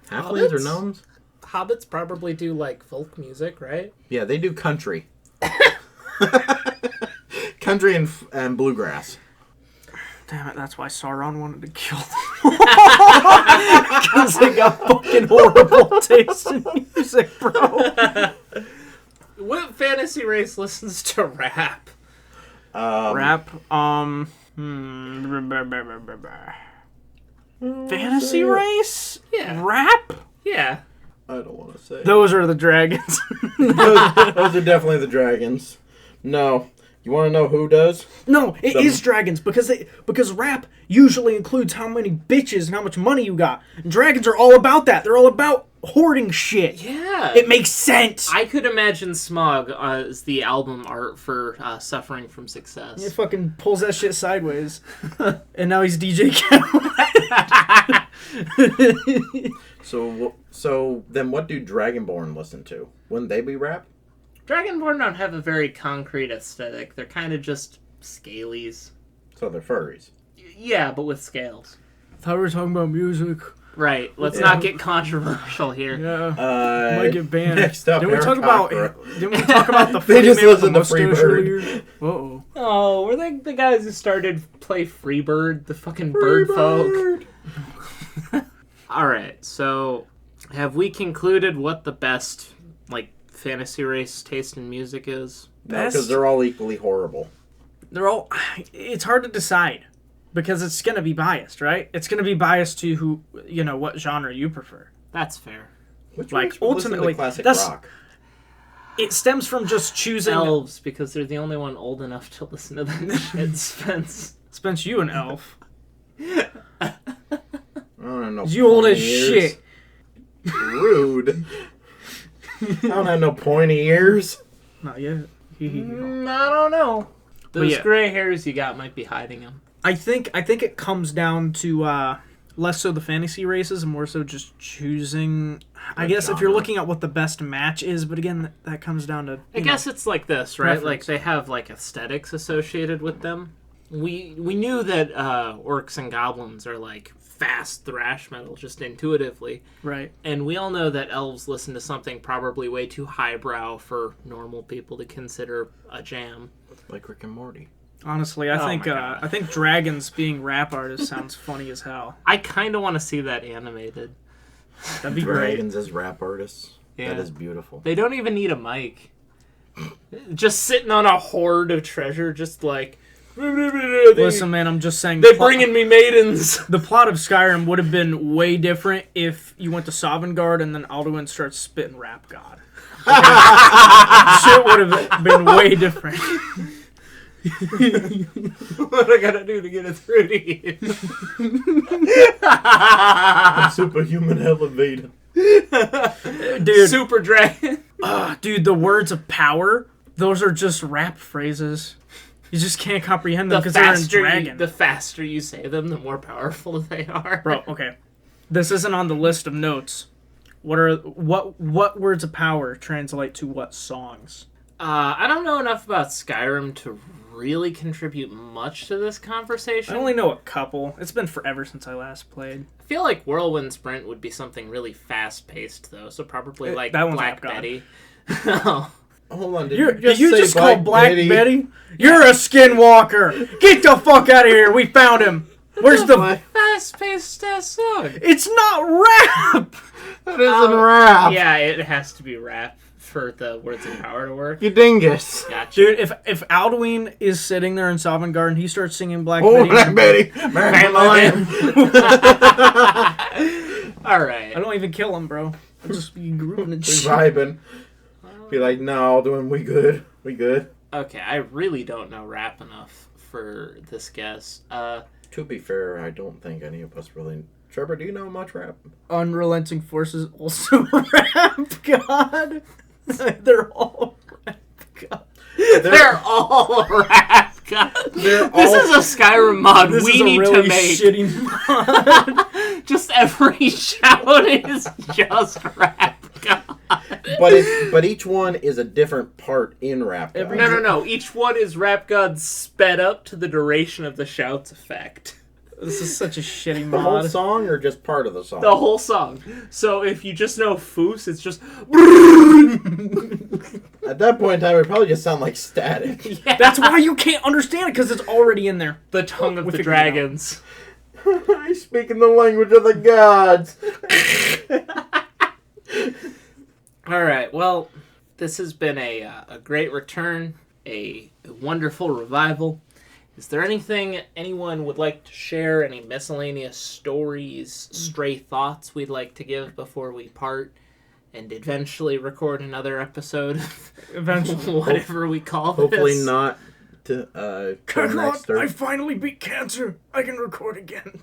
halflings or Hobbits? gnomes? Hobbits probably do, like, folk music, right? Yeah, they do country. Country and bluegrass. Damn it, that's why Sauron wanted to kill them. Because they got fucking horrible taste in music, bro. What fantasy race listens to rap? Rap, Fantasy race? Yeah. Rap? Yeah. I don't want to say. Those are the dragons. Those are definitely the dragons. No. You want to know who does? No, it is dragons because rap usually includes how many bitches and how much money you got. And dragons are all about that. They're all about hoarding shit. Yeah. It makes sense. I could imagine Smog as the album art for Suffering from Success. He fucking pulls that shit sideways. And now he's DJ Khaled. So then what do Dragonborn listen to? Wouldn't they be rap? Dragonborn don't have a very concrete aesthetic. They're kind of just scalies. So they're furries. Yeah, but with scales. I thought we were talking about music. Right. Let's not get controversial here. Yeah. Might get banned. Next up, Didn't we talk about the They funny just man with the listen to mustache Freebird. earlier? Uh-oh. Oh, were they the guys who started play Freebird, the fucking bird folk? Alright, so have we concluded what the best, like, fantasy race taste in music is? No, because they're all equally horrible. They're all... It's hard to decide. Because it's going to be biased, right? It's going to be biased to who, you know, what genre you prefer. That's fair. Which Like, makes me listen to ultimately, classic that's- rock. It stems from just choosing... Elves, because they're the only one old enough to listen to that shit, Spence. Spence, you an elf. I don't know. You old as pointy ears. shit. Rude. I don't have no pointy ears. Not yet. I don't know. Those yeah. gray hairs you got might be hiding them. I think it comes down to less so the fantasy races and more so just choosing. I guess if you're genre. looking at what the best match is, but again, that comes down to. I guess it's like this, right? preference. Like they have like aesthetics associated with them. We knew that orcs and goblins are like fast thrash metal just intuitively, right. and we all know that elves listen to something probably way too highbrow for normal people to consider a jam. Like Rick and Morty. Honestly, Oh I my God. think dragons being rap artists sounds funny as hell. I kind of want to see that animated. That'd be great. Dragons as rap artists. Yeah. That is beautiful. They don't even need a mic. Just sitting on a hoard of treasure, just like... Listen, man, I'm just saying... They're bringing me maidens! The plot of Skyrim would have been way different if you went to Sovngarde and then Alduin starts spitting Rap God. Shit would have been way different. What I gotta do to get it through to you? I'm superhuman elevated. Dude, Super dragon. dude, the words of power, those are just rap phrases. You just can't comprehend them because they're in dragon. The faster you say them, the more powerful they are. Bro, okay. This isn't on the list of notes. What words of power translate to what songs? I don't know enough about Skyrim to really contribute much to this conversation. I only know a couple. It's been forever since I last played. I feel like Whirlwind Sprint would be something really fast-paced, though, so probably like that one's Black Rap God. Betty. Oh. Hold on, Did you just call Black Betty? You're a skinwalker! Get the fuck out of here! We found him! Where's the... Fast-paced song? It's not rap! That isn't rap. Yeah, it has to be rap for the words of power to work. You dingus. Gotcha. Dude, if Alduin is sitting there in Sovngarde and he starts singing Black Oh, Betty... Black Betty. Alright. I don't even kill him, bro. I'll just be grooving and shit. Vibing. Be like, no, doing we good. We good. Okay, I really don't know rap enough for this guess. To be fair, I don't think any of us really... Trevor, do you know much rap? Unrelenting Forces also rap god. They're all rap god. They're all rap god. This is a Skyrim mod This we is a need really to make. shitty mod. Just every shout is just rap god. But each one is a different part in rap. God. No. Each one is rap god sped up to the duration of the shout's effect. This is such a shitty The whole mod. song or just part of the song? The whole song. So if you just know Foos, it's just... At that point in time, it would probably just sound like static. Yeah. That's why you can't understand it, because it's already in there. The tongue of We the figured it out. dragons. I speak in the language of the gods. Alright, well, this has been a great return, a wonderful revival. Is there anything anyone would like to share? Any miscellaneous stories, stray thoughts we'd like to give before we part and eventually record another episode? Eventually. Whatever we call this. Hopefully not to till next I Thursday. finally beat cancer. I can record again.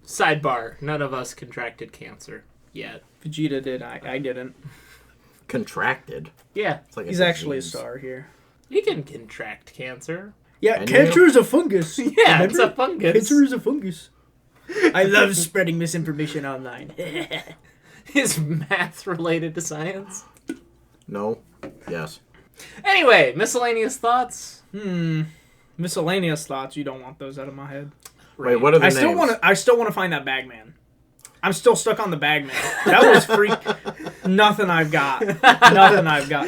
Sidebar, none of us contracted cancer yet. Vegeta did. I didn't. Contracted. Yeah, It's like He's actually a star here. you can contract cancer. Yeah, And cancer is a fungus. Yeah, it's a fungus. Cancer is a fungus. I love spreading misinformation online. Is math related to science? No. Yes. Anyway, miscellaneous thoughts. Miscellaneous thoughts. You don't want those out of my head. Wait, what are the I names? still want to find that Bagman. I'm still stuck on the Bagman. That was freak. Nothing I've got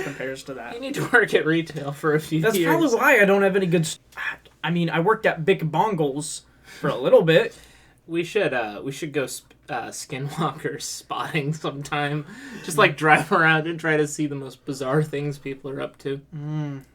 compares to that. You need to work at retail for a few That's years. probably why I don't have any good. I mean, I worked at Big Bongles for a little bit. We should go Skinwalker spotting sometime. Just like drive around and try to see the most bizarre things people are up to.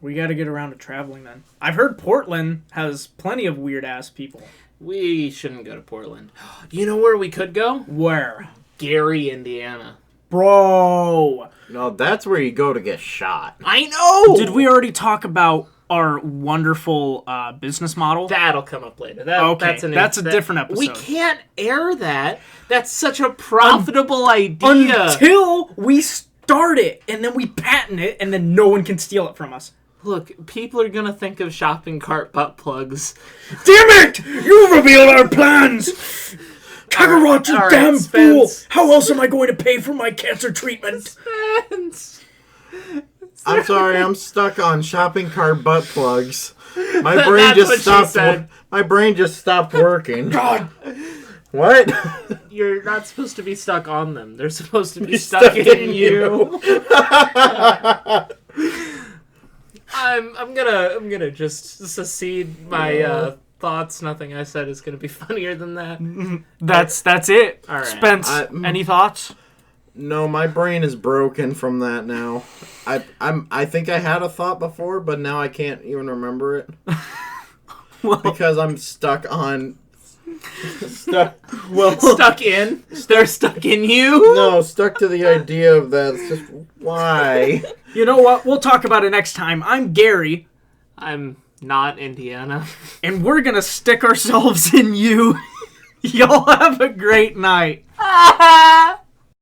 We got to get around to traveling then. I've heard Portland has plenty of weird ass people. We shouldn't go to Portland. You know where we could go? Where? Gary, Indiana. Bro! No, that's where you go to get shot. I know! Did we already talk about our wonderful business model? That'll come up later. Okay, that's a different episode. We can't air that. That's such a profitable idea. Until we start it, and then we patent it, and then no one can steal it from us. Look, people are gonna think of shopping cart butt plugs. Damn it! You revealed our plans! Kakarot, you all right, damn fool! Spence. How else am I going to pay for my cancer treatment? Spence. I'm sorry, I'm stuck on shopping cart butt plugs. My That's brain what just she stopped. said. My brain just stopped working. God! What? You're not supposed to be stuck on them. They're supposed to be stuck in you. I'm gonna just secede my thoughts. Nothing I said is going to be funnier than that. That's it. All right. Spence, any thoughts? No, my brain is broken from that now. I think I had a thought before, but now I can't even remember it. Because I'm stuck on... Stuck in? They're stuck in you? No, stuck to the idea of that. It's just, why? You know what? We'll talk about it next time. I'm Gary. I'm not Indiana. And we're gonna stick ourselves in you. Y'all have a great night.